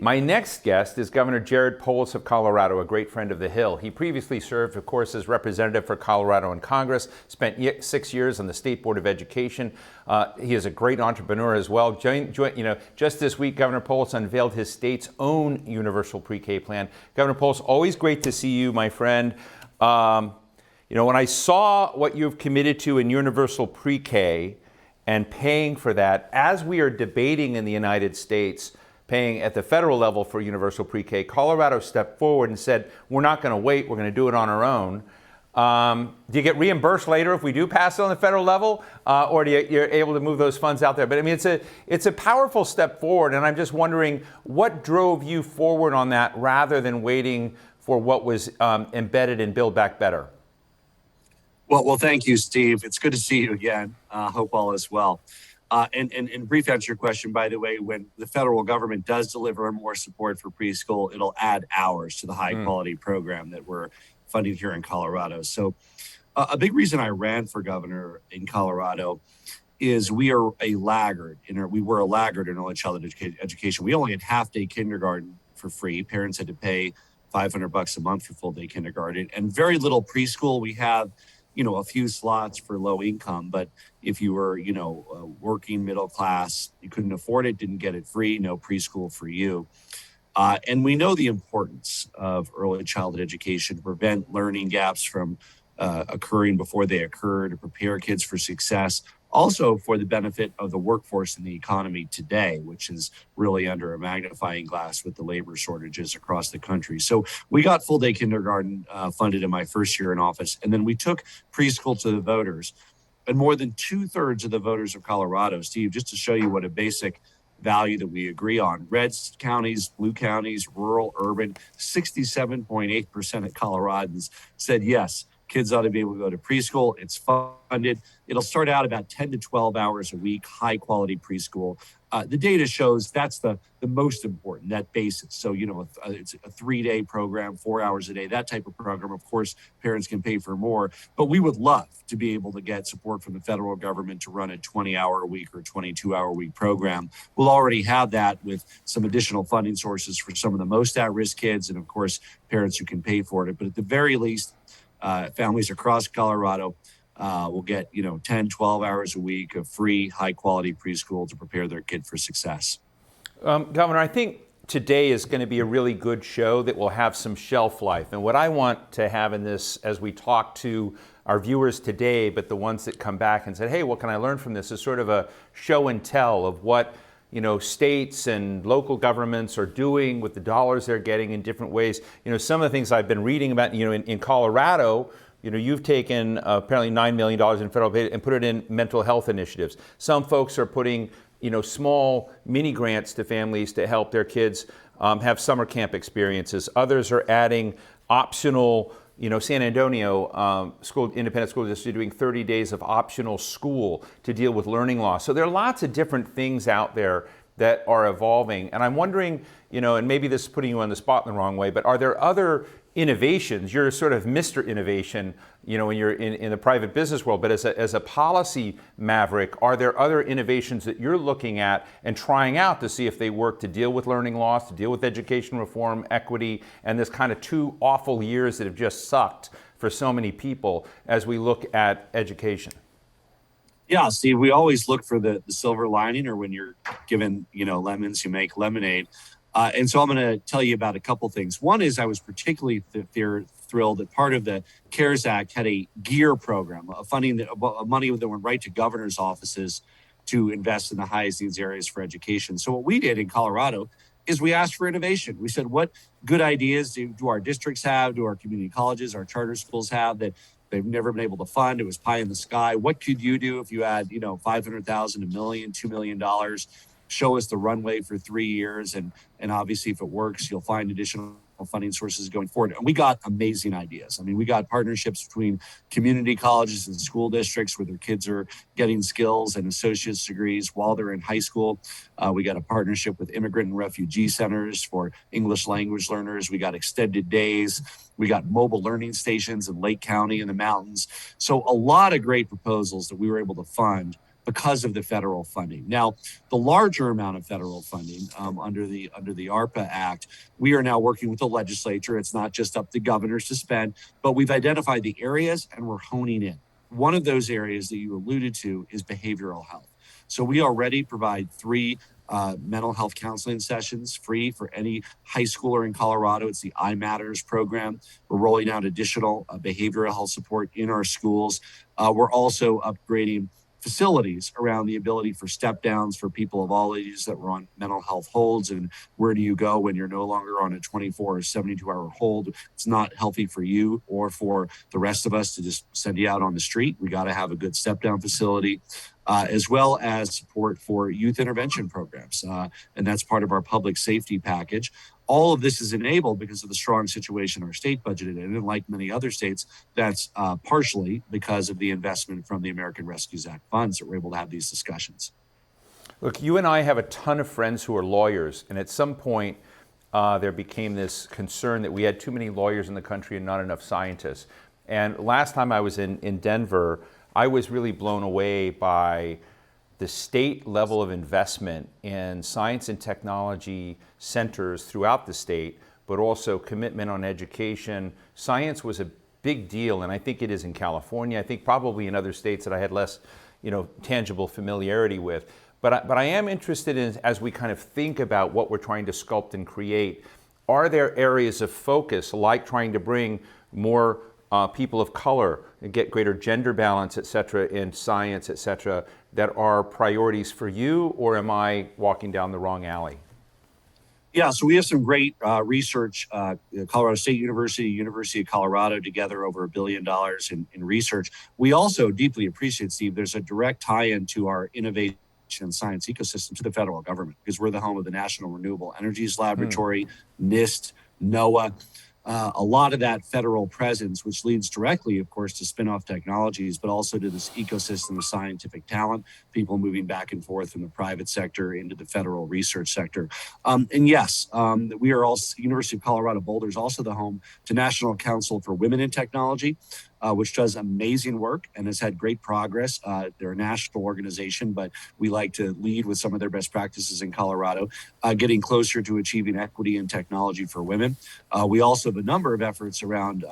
My next guest is Governor Jared Polis of Colorado, a great friend of the Hill. He previously served, of course, as representative for Colorado in Congress, spent 6 years on the State Board of Education. He is a great entrepreneur as well. Just this week, Governor Polis unveiled his state's own universal pre-K plan. Governor Polis, always great to see you, my friend. When I saw what you've committed to in universal pre-K and paying for that, as we are debating in the United States, paying at the federal level for universal pre-K, Colorado stepped forward and said, we're not going to wait, we're going to do it on our own. Do you get reimbursed later if we do pass it on the federal level, or you're able to move those funds out there? But I mean, it's a powerful step forward, and I'm just wondering what drove you forward on that rather than waiting for what was embedded in Build Back Better? Well, thank you, Steve. It's good to see you again. Hope all is well. And brief answer your question, by the way, when the federal government does deliver more support for preschool, it'll add hours to the high quality program that we're funding here in Colorado. So a big reason I ran for governor in Colorado is we were a laggard in early childhood education. We only had half-day kindergarten for free. Parents had to pay $500 a month for full-day kindergarten, and very little preschool. We have a few slots for low income, but if you were, working middle class, you couldn't afford it, didn't get it free, no preschool for you. And we know the importance of early childhood education to prevent learning gaps from occurring before they occur, to prepare kids for success, also for the benefit of the workforce and the economy today, which is really under a magnifying glass with the labor shortages across the country. So we got full day kindergarten funded in my first year in office. And then we took preschool to the voters. And more than 2/3 of the voters of Colorado, Steve, just to show you what a basic value that we agree on, red counties, blue counties, rural, urban, 67.8% of Coloradans said yes, kids ought to be able to go to preschool. It's funded. It'll start out about 10 to 12 hours a week, high quality preschool. The data shows that's the most important, that basis. So, it's a 3-day program, 4 hours a day, that type of program. Of course, parents can pay for more, but we would love to be able to get support from the federal government to run a 20-hour-a-week or 22-hour-a-week program. We'll already have that with some additional funding sources for some of the most at-risk kids, and of course, parents who can pay for it. But at the very least, families across Colorado will get 10, 12 hours a week of free, high-quality preschool to prepare their kid for success. Governor, I think today is going to be a really good show that will have some shelf life. And what I want to have in this, as we talk to our viewers today, but the ones that come back and said, hey, what can I learn from this, is sort of a show and tell of what states and local governments are doing with the dollars they're getting in different ways. Some of the things I've been reading about, in Colorado, you've taken apparently $9 million in federal aid and put it in mental health initiatives. Some folks are putting, small mini grants to families to help their kids have summer camp experiences. Others are adding optional, San Antonio independent school district doing 30 days of optional school to deal with learning loss. So there are lots of different things out there that are evolving. And I'm wondering, and maybe this is putting you on the spot in the wrong way, but are there other innovations? You're sort of Mr. Innovation, when you're in the private business world, but as a policy maverick, are there other innovations that you're looking at and trying out to see if they work to deal with learning loss, to deal with education reform, equity, and this kind of 2 awful years that have just sucked for so many people as we look at education? Yeah, Steve, we always look for the silver lining, or when you're given, lemons, you make lemonade. And so I'm going to tell you about a couple things. One is I was particularly thrilled that part of the CARES Act had a GEAR program, money that went right to governors' offices to invest in the highest needs areas for education. So what we did in Colorado is we asked for innovation. We said, what good ideas do our districts have, do our community colleges, our charter schools have that they've never been able to fund? It was pie in the sky. What could you do if you had, $500,000, $1 million, $2 million? Show us the runway for 3 years. And obviously, if it works, you'll find additional funding sources going forward. And we got amazing ideas. I mean, we got partnerships between community colleges and school districts where their kids are getting skills and associate's degrees while they're in high school. We got a partnership with immigrant and refugee centers for English language learners. We got extended days. We got mobile learning stations in Lake County in the mountains. So a lot of great proposals that we were able to fund because of the federal funding. Now, the larger amount of federal funding under the ARPA Act, we are now working with the legislature. It's not just up to governors to spend, but we've identified the areas and we're honing in. One of those areas that you alluded to is behavioral health. So we already provide 3 mental health counseling sessions free for any high schooler in Colorado. It's the iMatters program. We're rolling out additional behavioral health support in our schools. We're also upgrading facilities around the ability for step downs for people of all ages that were on mental health holds. And where do you go when you're no longer on a 24 or 72-hour hold? It's not healthy for you or for the rest of us to just send you out on the street. We got to have a good step down facility. As well as support for youth intervention programs. And that's part of our public safety package. All of this is enabled because of the strong situation our state budgeted in. And like many other states, that's partially because of the investment from the American Rescue Act funds that we're able to have these discussions. Look, you and I have a ton of friends who are lawyers, and at some point there became this concern that we had too many lawyers in the country and not enough scientists. And last time I was in Denver, I was really blown away by the state level of investment in science and technology centers throughout the state, but also commitment on education. Science was a big deal, and I think it is in California. I think probably in other states that I had less, tangible familiarity with. But I am interested in, as we kind of think about what we're trying to sculpt and create, are there areas of focus, like trying to bring more people of color and get greater gender balance, et cetera, in science, et cetera, that are priorities for you, or am I walking down the wrong alley? Yeah, so we have some great research. Colorado State University, University of Colorado, together over $1 billion in research. We also deeply appreciate, Steve, there's a direct tie-in to our innovation and science ecosystem to the federal government, because we're the home of the National Renewable Energies Laboratory, NIST, NOAA. A lot of that federal presence, which leads directly, of course, to spin-off technologies, but also to this ecosystem of scientific talent, people moving back and forth from the private sector into the federal research sector. And yes, we are also, University of Colorado Boulder is also the home to National Council for Women in Technology, which does amazing work and has had great progress. They're a national organization, but we like to lead with some of their best practices in Colorado, getting closer to achieving equity in technology for women. We also have a number of efforts around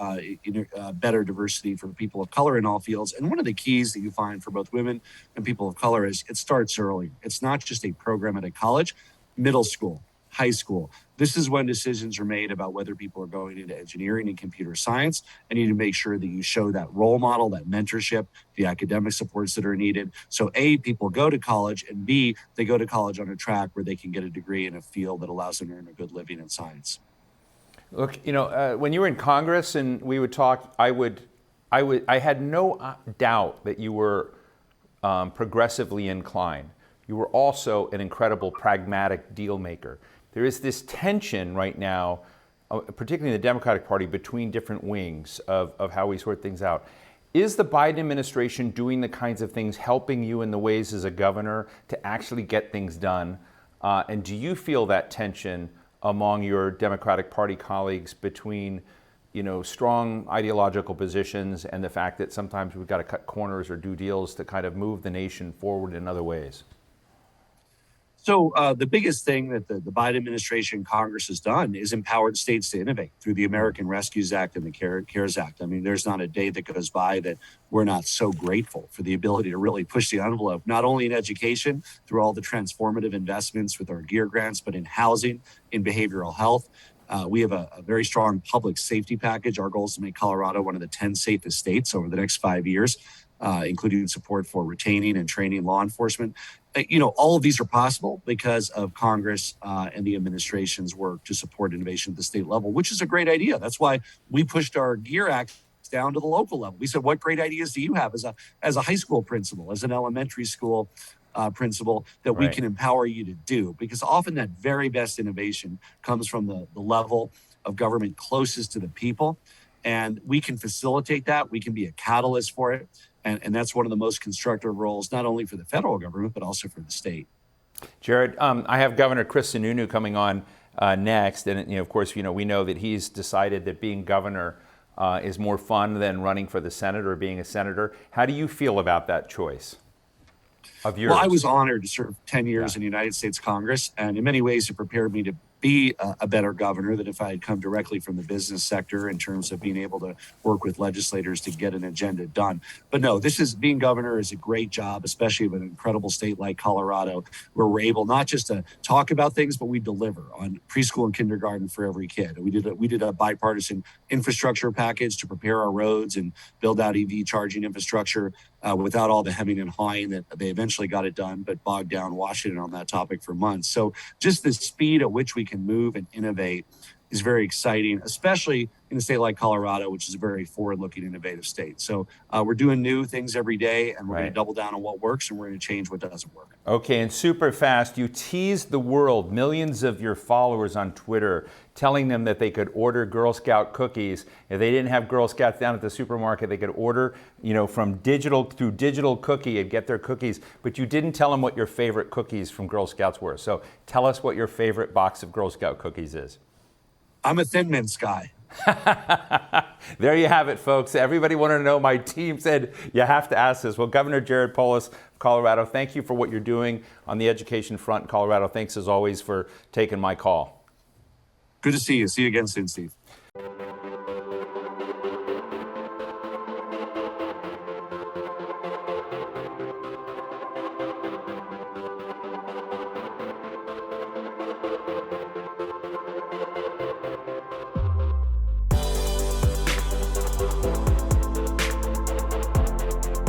better diversity for people of color in all fields. And one of the keys that you find for both women and people of color is it starts early. It's not just a program at a college, middle school, high school. This is when decisions are made about whether people are going into engineering and computer science. And you need to make sure that you show that role model, that mentorship, the academic supports that are needed. So A, people go to college, and B, they go to college on a track where they can get a degree in a field that allows them to earn a good living in science. Look, when you were in Congress and we would talk, I had no doubt that you were progressively inclined. You were also an incredible pragmatic deal maker. There is this tension right now, particularly in the Democratic Party, between different wings of how we sort things out. Is the Biden administration doing the kinds of things, helping you in the ways as a governor to actually get things done? And do you feel that tension among your Democratic Party colleagues between, strong ideological positions and the fact that sometimes we've got to cut corners or do deals to kind of move the nation forward in other ways? So the biggest thing that the Biden administration, Congress has done is empowered states to innovate through the American Rescue Act and the CARES Act. I mean, there's not a day that goes by that we're not so grateful for the ability to really push the envelope, not only in education through all the transformative investments with our GEAR grants, but in housing, in behavioral health. We have a very strong public safety package. Our goal is to make Colorado one of the 10 safest states over the next 5 years, including support for retaining and training law enforcement. All of these are possible because of Congress and the administration's work to support innovation at the state level, which is a great idea. That's why we pushed our GEAR Act down to the local level. We said, what great ideas do you have as a high school principal, as an elementary school principal that we can empower you to do? Because often that very best innovation comes from the level of government closest to the people. And we can facilitate that. We can be a catalyst for it. And that's one of the most constructive roles, not only for the federal government, but also for the state. Jared, I have Governor Chris Sununu coming on next. And, of course, we know that he's decided that being governor is more fun than running for the Senate or being a senator. How do you feel about that choice? of yours? Well, I was honored to serve 10 years Yeah. in the United States Congress, and in many ways, it prepared me to be a better governor than if I had come directly from the business sector in terms of being able to work with legislators to get an agenda done. But no, being governor is a great job, especially of an incredible state like Colorado, where we're able not just to talk about things, but we deliver on preschool and kindergarten for every kid. We did a bipartisan infrastructure package to prepare our roads and build out EV charging infrastructure without all the hemming and hawing that they eventually got it done, but bogged down Washington on that topic for months. So just the speed at which we can move and innovate is very exciting, especially in a state like Colorado, which is a very forward-looking, innovative state. So we're doing new things every day, and we're going to double down on what works, and we're going to change what doesn't work. Okay, and super fast, you teased the world, millions of your followers on Twitter, telling them that they could order Girl Scout cookies. If they didn't have Girl Scouts down at the supermarket, they could order, from digital through digital cookie and get their cookies. But you didn't tell them what your favorite cookies from Girl Scouts were. So tell us what your favorite box of Girl Scout cookies is. I'm a Thin Mints guy. There you have it, folks. Everybody wanted to know. My team said you have to ask this. Well, Governor Jared Polis of Colorado, thank you for what you're doing on the education front in Colorado. Thanks, as always, for taking my call. Good to see you. See you again soon, Steve.